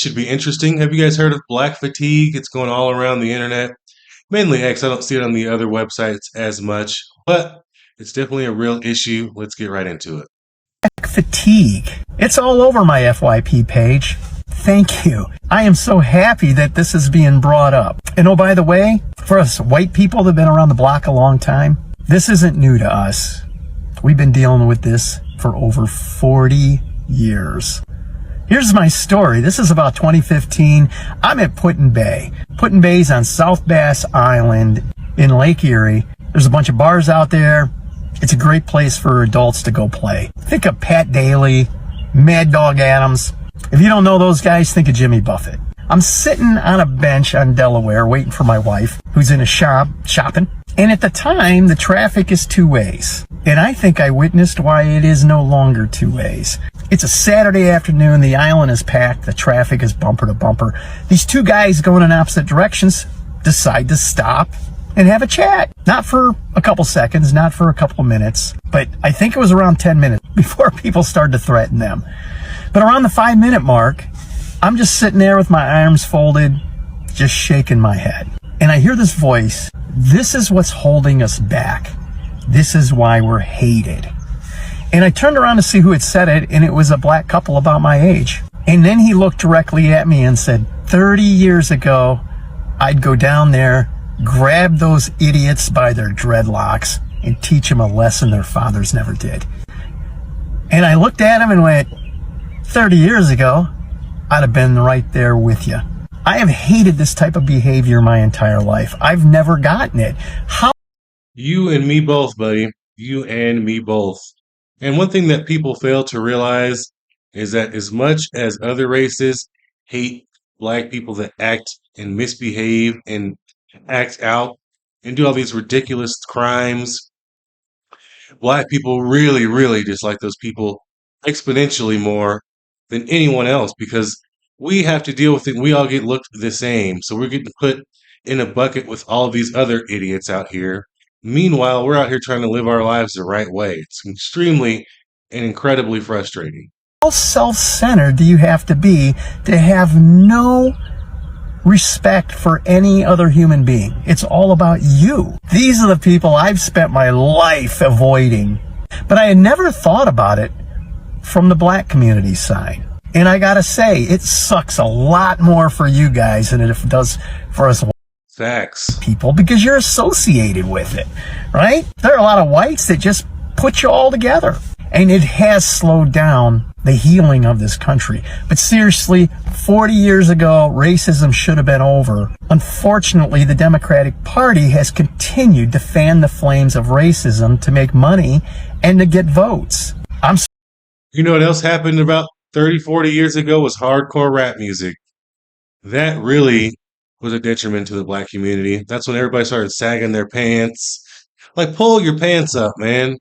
Should be interesting. Have you guys heard of black fatigue? It's going all around the internet. Mainly X. I don't see it on the other websites as much, but it's definitely a real issue. Let's get right into it. Fatigue. It's all over my FYP page. Thank you. I am so happy that this is being brought up. And oh, by the way, for us white people that have been around the block a long time, this isn't new to us. We've been dealing with this for over 40 years. Here's my story. This is about 2015. I'm at Put-in-Bay. Put-in-Bay's on South Bass Island in Lake Erie. There's a bunch of bars out there. It's a great place for adults to go play. Think of Pat Daly, Mad Dog Adams. If you don't know those guys, think of Jimmy Buffett. I'm sitting on a bench on Delaware waiting for my wife, who's in a shop shopping. And at the time, the traffic is two ways. And I think I witnessed why it is no longer two ways. It's a Saturday afternoon. The island is packed. The traffic is bumper to bumper. These two guys going in opposite directions decide to stop and have a chat. Not for a couple seconds, not for a couple minutes, but I think it was around 10 minutes before people started to threaten them. But around the 5-minute mark, I'm just sitting there with my arms folded, just shaking my head. And I hear this voice. This is what's holding us back. This is why we're hated. And I turned around to see who had said it, and it was a black couple about my age. And then he looked directly at me and said, 30 years ago, I'd go down there, grab those idiots by their dreadlocks, and teach them a lesson their fathers never did. And I looked at him and went, 30 years ago, I'd have been right there with you. I have hated this type of behavior my entire life. I've never gotten it. How? You and me both, buddy. You and me both. And one thing that people fail to realize is that as much as other races hate black people that act and misbehave and act out and do all these ridiculous crimes, black people really, really dislike those people exponentially more than anyone else because we have to deal with it. We all get looked the same. So we're getting put in a bucket with all of these other idiots out here. Meanwhile, we're out here trying to live our lives the right way. It's extremely and incredibly frustrating. How self-centered do you have to have no respect for any other human being? It's all about you. These are the people I've spent my life avoiding. But I had never thought about it from the black community side. And I gotta say, it sucks a lot more for you guys than it does for us Facts. people because you're associated with it, right? There are a lot of whites that just put you all together. And it has slowed down the healing of this country. But seriously, 40 years ago, racism should have been over. Unfortunately, the Democratic Party has continued to fan the flames of racism to make money and to get votes. You know what else happened about 30, 40 years ago was hardcore rap music. That really was a detriment to the black community. That's when everybody started sagging their pants. Like, pull your pants up, man.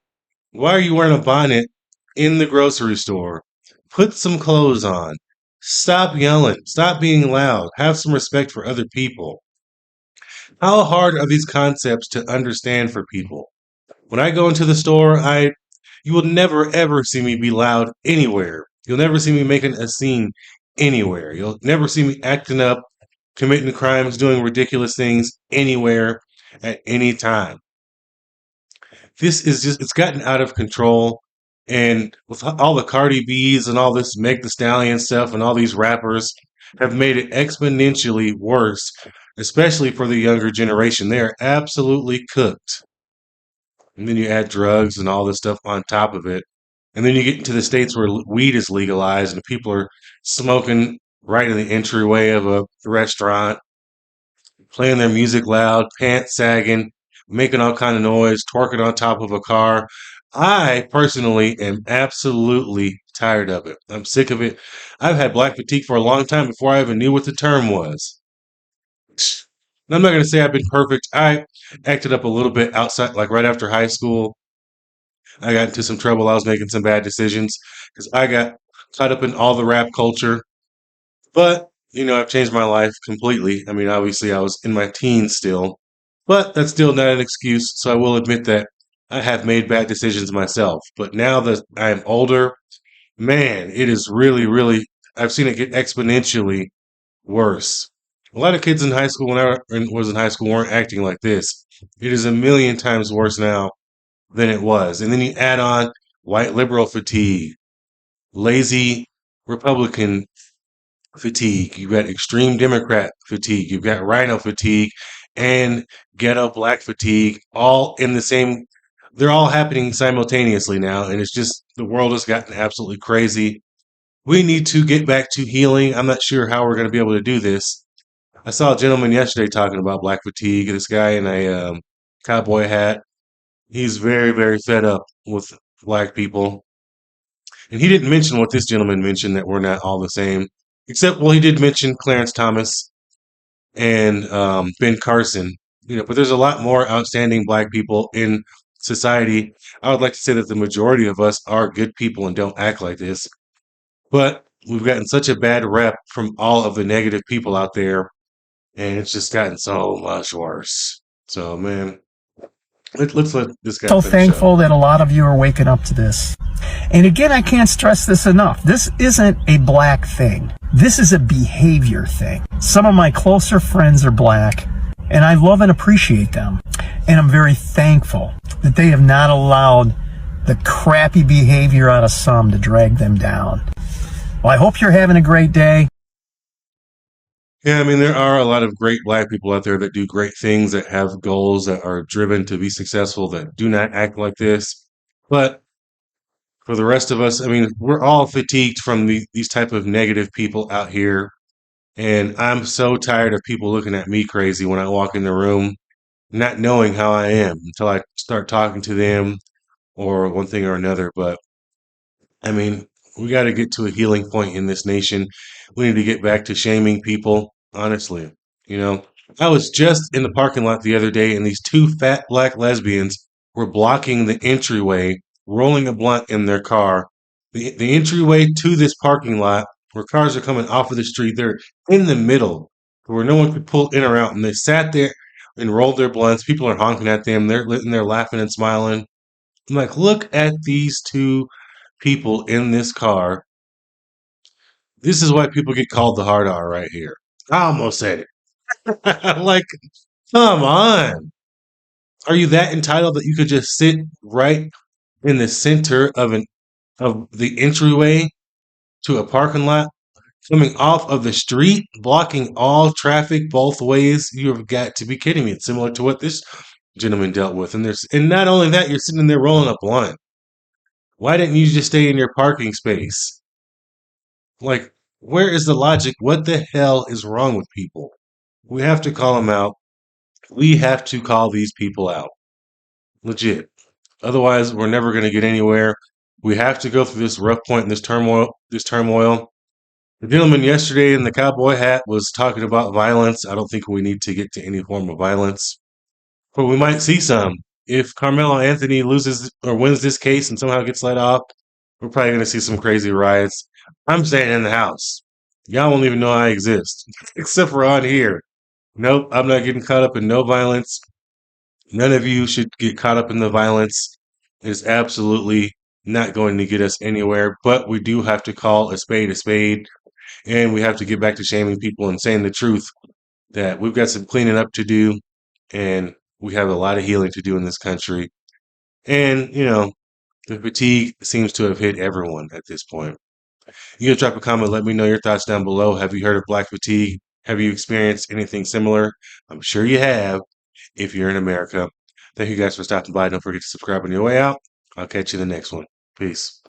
Why are you wearing a bonnet in the grocery store? Put some clothes on. Stop yelling. Stop being loud. Have some respect for other people. How hard are these concepts to understand for people? When I go into the store, you will never ever see me be loud anywhere. You'll never see me making a scene anywhere. You'll never see me acting up, committing crimes, doing ridiculous things anywhere at any time. This is just, it's gotten out of control. And with all the Cardi B's and all this Meg the Stallion stuff and all these rappers have made it exponentially worse, especially for the younger generation. They're absolutely cooked. And then you add drugs and all this stuff on top of it. And then you get into the states where weed is legalized and people are smoking right in the entryway of a restaurant, playing their music loud, pants sagging, making all kind of noise, twerking on top of a car. I personally am absolutely tired of it. I'm sick of it. I've had black fatigue for a long time before I even knew what the term was. And I'm not going to say I've been perfect. I acted up a little bit outside, like right after high school. I got into some trouble. I was making some bad decisions because I got caught up in all the rap culture. But, I've changed my life completely. I mean, obviously, I was in my teens still, but that's still not an excuse. So I will admit that I have made bad decisions myself. But now that I am older, man, it is really, really I've seen it get exponentially worse. A lot of kids in high school, when was in high school, weren't acting like this. It is a million times worse now than it was. And then you add on white liberal fatigue, lazy Republican fatigue, you've got extreme Democrat fatigue, you've got rhino fatigue, and ghetto black fatigue, all in the same. They're all happening simultaneously now, and it's just the world has gotten absolutely crazy. We need to get back to healing. I'm not sure how we're going to be able to do this. I saw a gentleman yesterday talking about black fatigue. This guy in a cowboy hat. He's very, very fed up with black people. And he didn't mention what this gentleman mentioned, that we're not all the same. Except, well, he did mention Clarence Thomas and Ben Carson. But there's a lot more outstanding black people in society. I would like to say that the majority of us are good people and don't act like this. But we've gotten such a bad rep from all of the negative people out there, and it's just gotten so much worse. So, man, let's let this guy So finish up. thankful that a lot of you are waking up to this. And again, I can't stress this enough. This isn't a black thing. This is a behavior thing. Some of my closer friends are black, and I love and appreciate them. And I'm very thankful that they have not allowed the crappy behavior out of some to drag them down. Well, I hope you're having a great day. Yeah, I mean, there are a lot of great black people out there that do great things, that have goals, that are driven to be successful, that do not act like this. But for the rest of us, I mean, we're all fatigued from these type of negative people out here. And I'm so tired of people looking at me crazy when I walk in the room, not knowing how I am until I start talking to them or one thing or another. But I mean, we got to get to a healing point in this nation. We need to get back to shaming people, honestly. You know, I was just in the parking lot the other day, and these two fat black lesbians were blocking the entryway, rolling a blunt in their car. The entryway to this parking lot, where cars are coming off of the street, they're in the middle, where no one could pull in or out. And they sat there and rolled their blunts. People are honking at them. They're in there laughing and smiling. I'm like, look at these two people in this car. This is why people get called the hard R right here. I almost said it. Like, come on. Are you that entitled that you could just sit right in the center of the entryway to a parking lot, coming off of the street, blocking all traffic both ways? You have got to be kidding me. It's similar to what this gentleman dealt with. And not only that, you're sitting there rolling a blunt. Why didn't you just stay in your parking space? Like, where is the logic? What the hell is wrong with people? We have to call them out. We have to call these people out. Legit. Otherwise, we're never going to get anywhere. We have to go through this rough point in this turmoil. The gentleman yesterday in the cowboy hat was talking about violence. I don't think we need to get to any form of violence, but we might see some. If Carmelo Anthony loses or wins this case and somehow gets let off, we're probably going to see some crazy riots. I'm staying in the house. Y'all won't even know I exist, except for on here. Nope, I'm not getting caught up in no violence. None of you should get caught up in the violence. It's absolutely not going to get us anywhere, but we do have to call a spade, and we have to get back to shaming people and saying the truth that we've got some cleaning up to do, and we have a lot of healing to do in this country. And, the fatigue seems to have hit everyone at this point. You can drop a comment, let me know your thoughts down below. Have you heard of black fatigue? Have you experienced anything similar? I'm sure you have if you're in America. Thank you guys for stopping by. Don't forget to subscribe on your way out. I'll catch you in the next one. Peace.